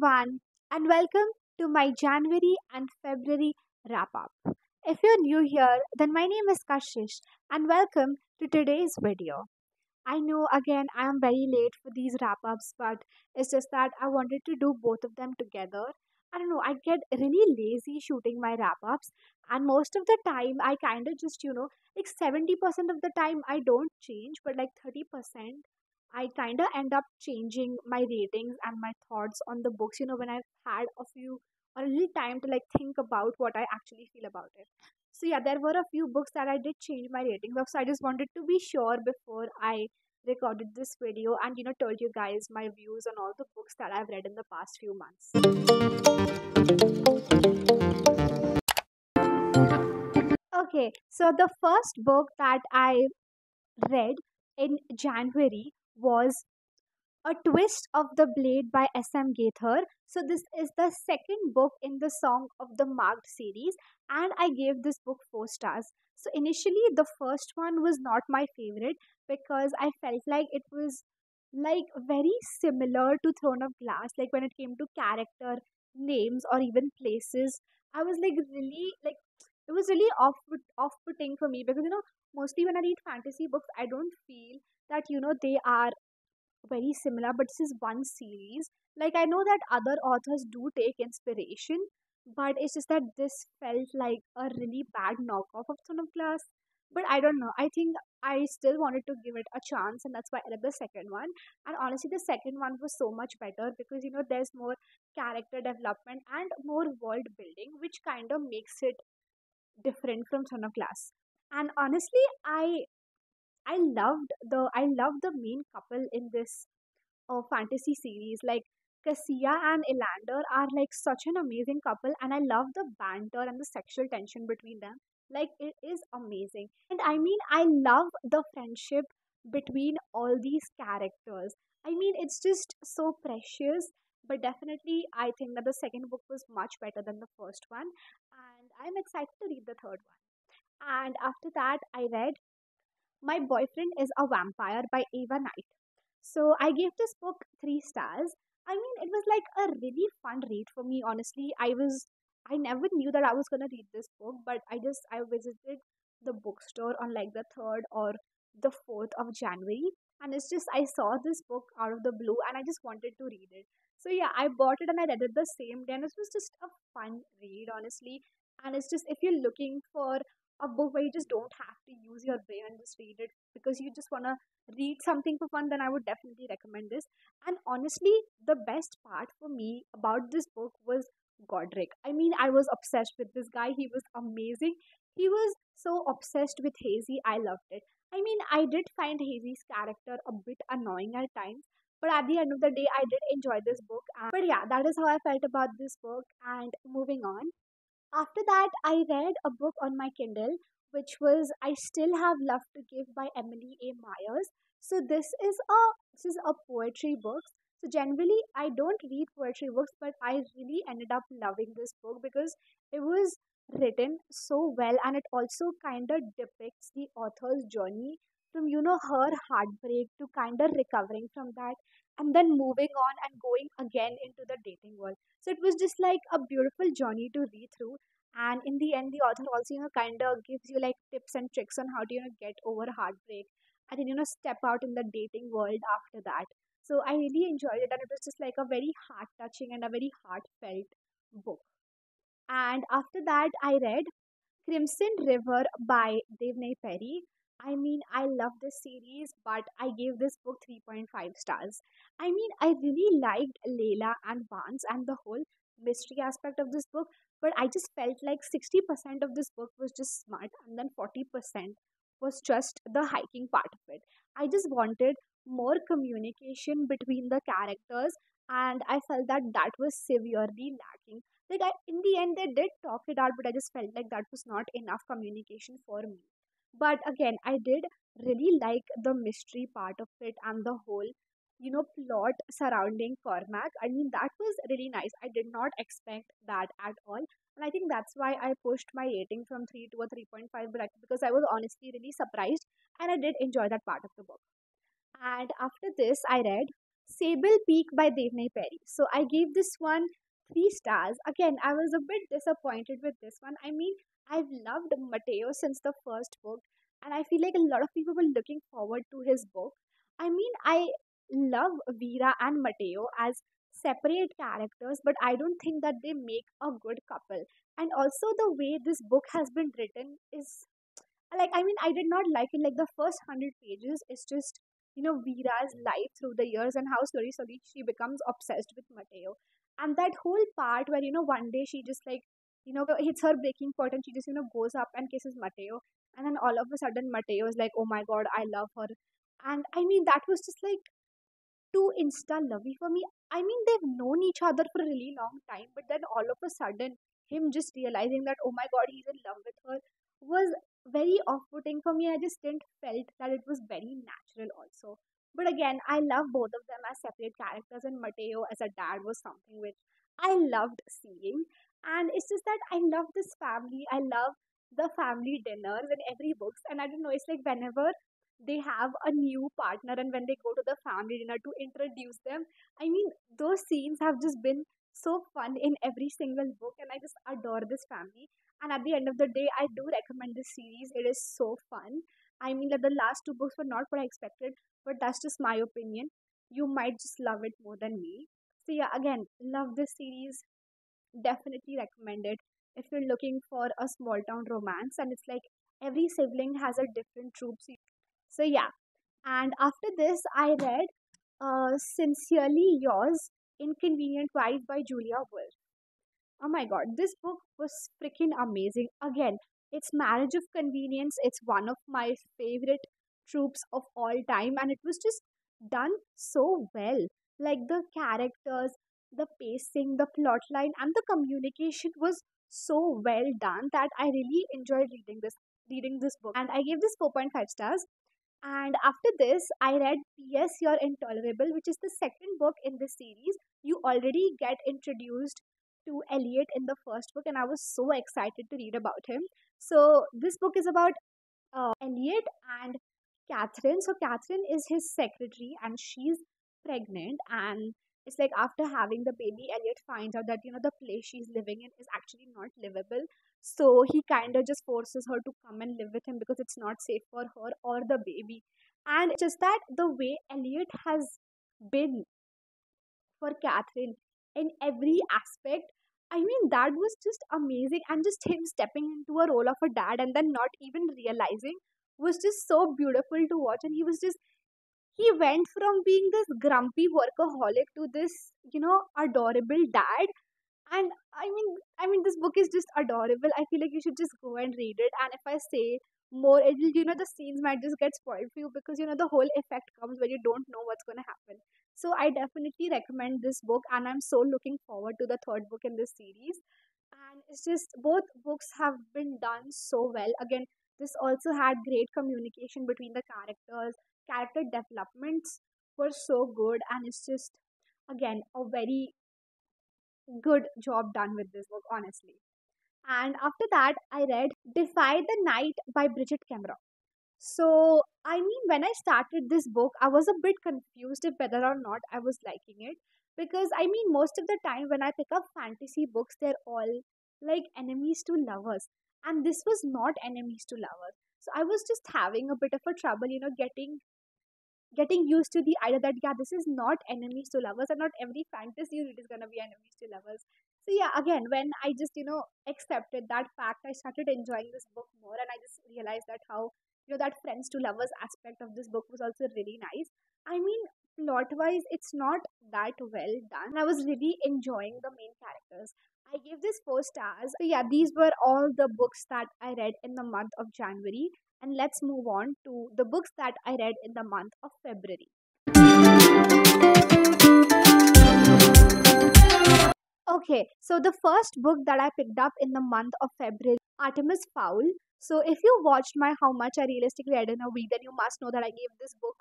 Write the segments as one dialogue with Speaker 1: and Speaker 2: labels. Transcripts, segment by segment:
Speaker 1: everyone, and welcome to my January and February wrap up. If you're new here, then my name is Kashish, and welcome to today's video. I know again I am very late for these wrap ups, but it's just that I wanted to do both of them together. I don't know, I get really lazy shooting my wrap ups, and most of the time I kind of just, like 70% of the time I don't change, but like 30%. I kind of end up changing my ratings and my thoughts on the books, when I've had a few or a little time to like think about what I actually feel about it. So yeah, there were a few books that I did change my ratings of. So I just wanted to be sure before I recorded this video and told you guys my views on all the books that I've read in the past few months. Okay, so the first book that I read in January was A Twist of the Blade by S.M. Gaithar. So this is the second book in the Song of the Marked series, and I gave this book 4 stars. So initially, the first one was not my favorite because I felt like it was like very similar to Throne of Glass. Like when it came to character names or even places, I was like really like it was really off putting for me because mostly when I read fantasy books, I don't feel that they are very similar, but this is one series. Like I know that other authors do take inspiration, but it's just that this felt like a really bad knockoff of Son of Glass. But I don't know. I think I still wanted to give it a chance, and that's why I read the second one. And honestly, the second one was so much better because there's more character development and more world building, which kind of makes it different from Son of Glass. And honestly, I loved the main couple in this fantasy series. Like Cassia and Elander are like such an amazing couple, and I love the banter and the sexual tension between them. Like it is amazing, and I mean, I love the friendship between all these characters. I mean, it's just so precious. But definitely, I think that the second book was much better than the first one, and I'm excited to read the third one. And after that, I read My Boyfriend is a Vampire by Ava Knight. So I gave this book 3 stars. I mean, it was like a really fun read for me. Honestly, I never knew that I was gonna read this book, but I visited the bookstore on like the 3rd or the 4th of January, and it's just I saw this book out of the blue, and I just wanted to read it. So yeah, I bought it and I read it the same day, and it was just a fun read, honestly. And it's just if you're looking for a book where you just don't have to use your brain and just read it because you just wanna read something for fun, then I would definitely recommend this. And honestly, the best part for me about this book was Godric. I mean, I was obsessed with this guy. He was amazing. He was so obsessed with Hazy. I loved it. I mean, I did find Hazy's character a bit annoying at times, but at the end of the day, I did enjoy this book. But yeah, that is how I felt about this book. And moving on. After that, I read a book on my Kindle, which was I Still Have Love to Give by Emily A. Myers. So this is a poetry book. So generally, I don't read poetry books, but I really ended up loving this book because it was written so well, and it also kind of depicts the author's journey from her heartbreak to kind of recovering from that, and then moving on and going again into the dating world. So it was just like a beautiful journey to read through. And in the end, the author also, kind of gives you like tips and tricks on how to, get over heartbreak and then, step out in the dating world after that. So I really enjoyed it, and it was just like a very heart touching and a very heartfelt book. And after that, I read Crimson River by Devney Perry. I mean, I love this series, but I gave this book 3.5 stars. I mean, I really liked Layla and Vance and the whole mystery aspect of this book, but I just felt like 60% of this book was just smart, and then 40% was just the hiking part of it. I just wanted more communication between the characters, and I felt that that was severely lacking. Like in the end they did talk it out, but I just felt like that was not enough communication for me. But again, I did really like the mystery part of it and the whole plot surrounding Cormac. I mean, that was really nice. I did not expect that at all, and I think that's why I pushed my rating from 3 to a 3.5, but because I was honestly really surprised, and I did enjoy that part of the book. And after this, I read Sable Peak by Devney Perry. So I gave this one 3 stars. Again, I was a bit disappointed with this one. I mean, I've loved Mateo since the first book, and I feel like a lot of people were looking forward to his book. I mean, I love Vera and Mateo as separate characters, but I don't think that they make a good couple. And also, the way this book has been written is like, I mean, I did not like it. Like, the first 100 pages is just Vera's life through the years and how slowly she becomes obsessed with Mateo. And that whole part where one day she just like hits her breaking point and she just goes up and kisses Mateo, and then all of a sudden Mateo is like, oh my god, I love her. And I mean, that was just like too insta lovey for me. I mean, they've known each other for a really long time, but then all of a sudden, him just realizing that, oh my god, he's in love with her was very off putting for me. I just didn't felt that it was very natural also. But again, I love both of them as separate characters, and Mateo as a dad was something which I loved seeing. And it's just that I love this family. I love the family dinners in every books. And I don't know, it's like whenever they have a new partner and when they go to the family dinner to introduce them, I mean, those scenes have just been so fun in every single book, and I just adore this family. And at the end of the day, I do recommend this series. It is so fun. I mean, that the last two books were not what I expected, but that's just my opinion. You might just love it more than me. So yeah, again, love this series. Definitely recommend it if you're looking for a small town romance, and it's like every sibling has a different troop. So yeah, and after this, I read Sincerely Yours, Inconvenient Wife by Julia Wolf. Oh my god, this book was freaking amazing. Again, it's Marriage of Convenience. It's one of my favorite tropes of all time, and it was just done so well. Like the characters, the pacing, the plot line, and the communication was so well done that I really enjoyed reading this book. And I gave this 4.5 stars. And after this, I read P.S. You're Intolerable, which is the second book in this series. You already get introduced to Elliot in the first book, and I was so excited to read about him. So, this book is about Elliot and Catherine. So, Catherine is his secretary, and she's pregnant. And it's like after having the baby, Elliot finds out that the place she's living in is actually not livable. So he kind of just forces her to come and live with him because it's not safe for her or the baby. And it's just that the way Elliot has been for Catherine in every aspect. I mean, that was just amazing. And just him stepping into a role of a dad and then not even realizing was just so beautiful to watch. And he went from being this grumpy workaholic to this, adorable dad. And I mean, this book is just adorable. I feel like you should just go and read it. And if I say more, it will, the scenes might just get spoiled for you because the whole effect comes when you don't know what's going to happen. So I definitely recommend this book, and I'm so looking forward to the third book in this series. And it's just both books have been done so well. Again, this also had great communication between the characters. Character developments were so good, and it's just again a very good job done with this book, honestly. And after that, I read Defy the Night by Bridget Cameron. So, I mean, when I started this book, I was a bit confused if whether or not I was liking it. Because, I mean, most of the time when I pick up fantasy books, they're all like enemies to lovers. And this was not enemies to lovers. So, I was just having a bit of a trouble, getting used to the idea that yeah, this is not enemies to lovers, and not every fantasy read is gonna be enemies to lovers. So yeah, again, when I just accepted that fact, I started enjoying this book more, and I just realized that how that friends to lovers aspect of this book was also really nice. I mean, plot wise, it's not that well done. I was really enjoying the main characters. I gave this 4 stars. So yeah, these were all the books that I read in the month of January. And let's move on to the books that I read in the month of February. Okay, so the first book that I picked up in the month of February, Artemis Foul. So if you watched my How Much I Realistically Read in a Week, then you must know that I gave this book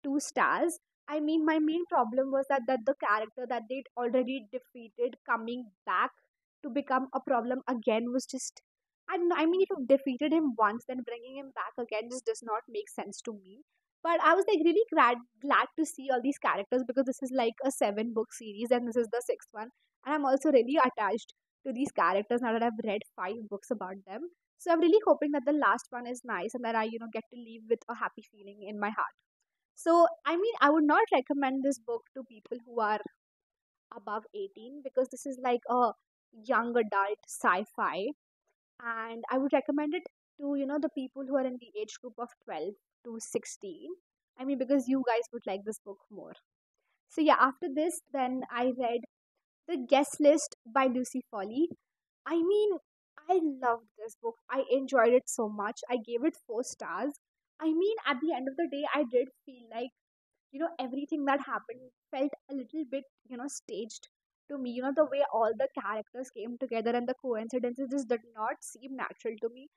Speaker 1: 2 stars. I mean, my main problem was that the character that they'd already defeated coming back to become a problem again was just. I don't know. I mean, if you've defeated him once, then bringing him back again just does not make sense to me. But I was like really glad to see all these characters because this is like a 7 book series and this is the sixth one. And I'm also really attached to these characters now that I've read 5 books about them. So I'm really hoping that the last one is nice and that I, get to leave with a happy feeling in my heart. So, I mean, I would not recommend this book to people who are above 18 because this is like a young adult sci-fi, and I would recommend it to, the people who are in the age group of 12 to 16. I mean, because you guys would like this book more. So yeah, after this, then I read The Guest List by Lucy Foley. I mean, I loved this book. I enjoyed it so much. I gave it 4 stars. I mean, at the end of the day, I did feel like, everything that happened felt a little bit, staged to me. The way all the characters came together and the coincidences just did not seem natural to me.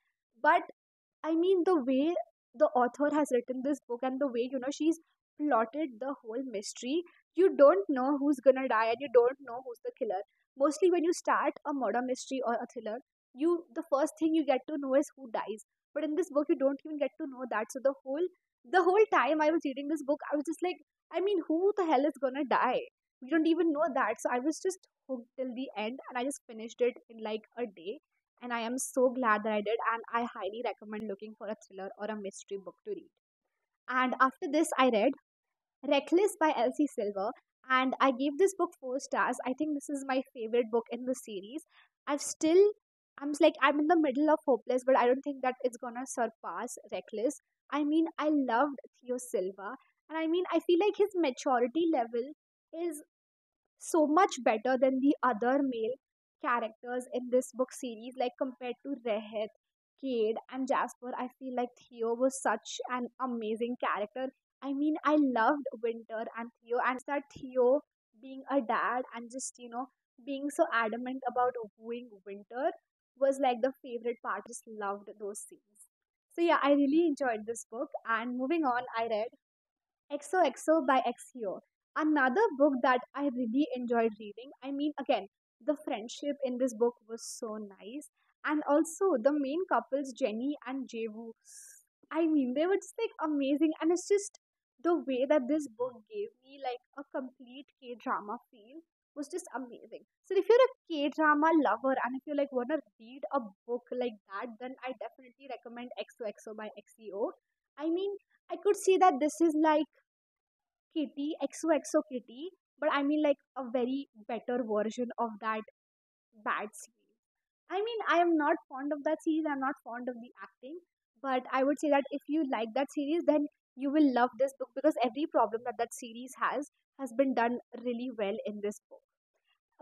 Speaker 1: But I mean, the way the author has written this book and the way, she's plotted the whole mystery, you don't know who's gonna die and you don't know who's the killer. Mostly when you start a murder mystery or a thriller, the first thing you get to know is who dies. But in this book, you don't even get to know that. So the whole time I was reading this book, I was just like, I mean, who the hell is gonna die? We don't even know that. So I was just hooked till the end and I just finished it in like a day, and I am so glad that I did. And I highly recommend looking for a thriller or a mystery book to read. And after this, I read Reckless by Elsie Silver, and I gave this book 4 stars. I think this is my favorite book in the series. I've still, I'm in the middle of Hopeless, but I don't think that it's gonna surpass Reckless. I mean, I loved Theo Silva, and I mean, I feel like his maturity level is so much better than the other male characters in this book series, like compared to Rehet, Cade, and Jasper. I feel like Theo was such an amazing character. I mean, I loved Winter and Theo, and it's just that Theo being a dad and just, being so adamant about wooing Winter was like the favorite part. Just loved those scenes. So, yeah, I really enjoyed this book. And moving on, I read XOXO by XO. Another book that I really enjoyed reading. I mean, again, the friendship in this book was so nice. And also the main couples, Jenny and Jewu. I mean, they were just like amazing. And it's just the way that this book gave me like a complete K drama feel was just amazing. So if you're a K drama lover and if you like want to read a book like that, then I definitely recommend XOXO by XEO. I mean, I could say that this is like Kitty, XOXO Kitty, but I mean like a very better version of that bad series. I mean, I am not fond of that series, I'm not fond of the acting, but I would say that if you like that series, then you will love this book because every problem that that series has been done really well in this book.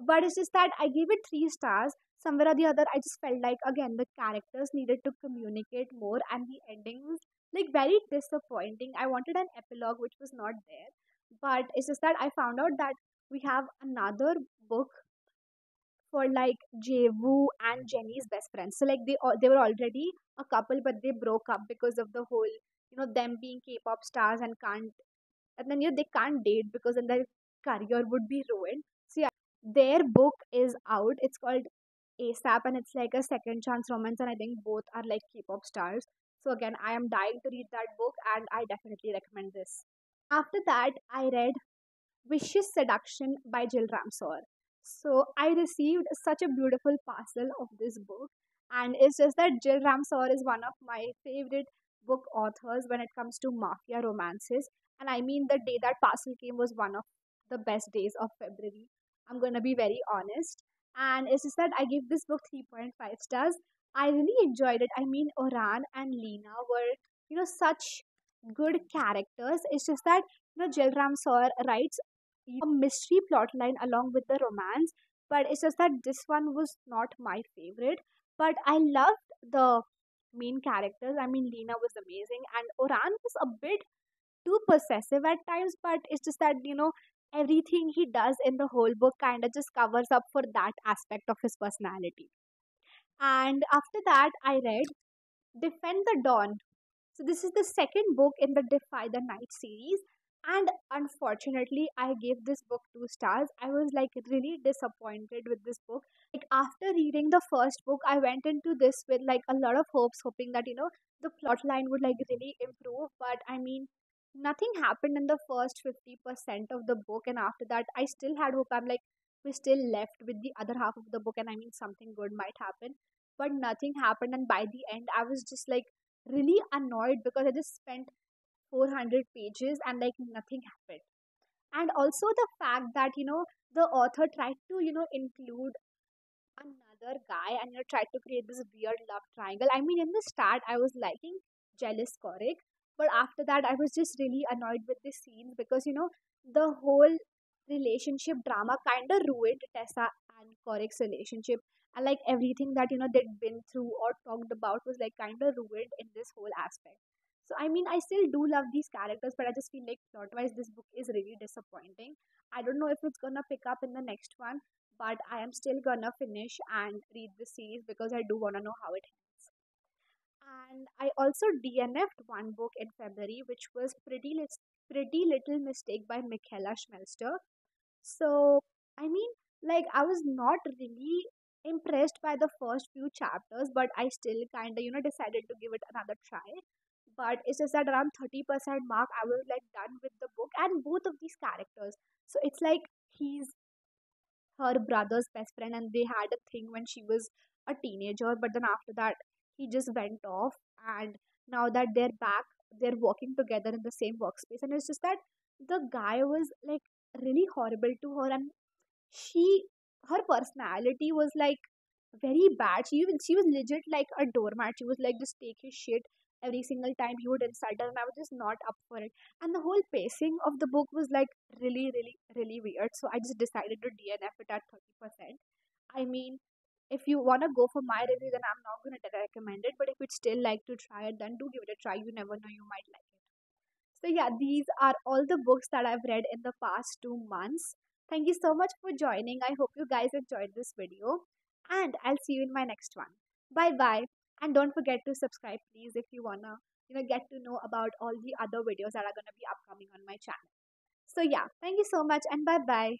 Speaker 1: But it's just that I gave it 3 stars. Somewhere or the other, I just felt like again the characters needed to communicate more, and the ending was like very disappointing. I wanted an epilogue, which was not there. But it's just that I found out that we have another book for like Jewu and Jenny's best friends. So like they were already a couple, but they broke up because of the whole, them being K-pop stars and can't, and then they can't date because then their career would be ruined. So yeah, their book is out. It's called ASAP, and it's like a second chance romance, and I think both are like K-pop stars. So again, I am dying to read that book, and I definitely recommend this. After that, I read Vicious Seduction by Jill Ramsor. So I received such a beautiful parcel of this book, and it's just that Jill Ramsor is one of my favorite book authors when it comes to mafia romances. And I mean, the day that parcel came was one of the best days of February. I'm gonna be very honest, and it's just that I give this book 3.5 stars. I really enjoyed it. I mean, Oran and Lena were, such good characters. It's just that Jill Ramsor writes a mystery plot line along with the romance, but it's just that this one was not my favorite. But I loved the main characters. I mean, Lena was amazing, and Oran was a bit too possessive at times, but it's just that everything he does in the whole book kind of just covers up for that aspect of his personality. And after that, I read Defend the Dawn. So this is the second book in the Defy the Night series. And unfortunately, I gave this book 2 stars. I was like really disappointed with this book. Like after reading the first book, I went into this with like a lot of hopes, hoping that the plot line would like really improve. But I mean, nothing happened in the first 50% of the book, and after that I still had hope. I'm like, we're still left with the other half of the book, and I mean something good might happen, but nothing happened. And by the end I was just like really annoyed because I just spent 400 pages and like nothing happened. And also the fact that the author tried to include another guy and tried to create this weird love triangle. I mean, in the start I was liking jealous Korik, but after that I was just really annoyed with the scenes because the whole relationship drama kind of ruined Tessa and Korik's relationship, and like everything that they'd been through or talked about was like kind of ruined in this whole aspect. So I mean, I still do love these characters, but I just feel like plot wise this book is really disappointing. I don't know if it's gonna pick up in the next one, but I am still gonna finish and read the series because I do wanna know how it ends. And I also DNF'd one book in February, which was Pretty Little Mistake by Michaela Schmelster. So, I mean, like, I was not really impressed by the first few chapters, but I still kind of, decided to give it another try. But it's just that around 30% mark, I was like done with the book and both of these characters. So it's like he's her brother's best friend and they had a thing when she was a teenager, but then after that he just went off, and now that they're back, they're working together in the same workspace, and it's just that the guy was like really horrible to her, and she her personality was like very bad. She was legit like a doormat. She was like just take his shit every single time he would insult her, and I was just not up for it. And the whole pacing of the book was like really, really, really weird. So I just decided to DNF it at 30%. I mean, if you wanna go for my review, then I'm not gonna recommend it. But if you'd still like to try it, then do give it a try. You never know, you might like it. So, yeah, these are all the books that I've read in the past 2 months. Thank you so much for joining. I hope you guys enjoyed this video, and I'll see you in my next one. Bye bye. And don't forget to subscribe, please, if you wanna, get to know about all the other videos that are gonna be upcoming on my channel. So, yeah, thank you so much, and bye bye.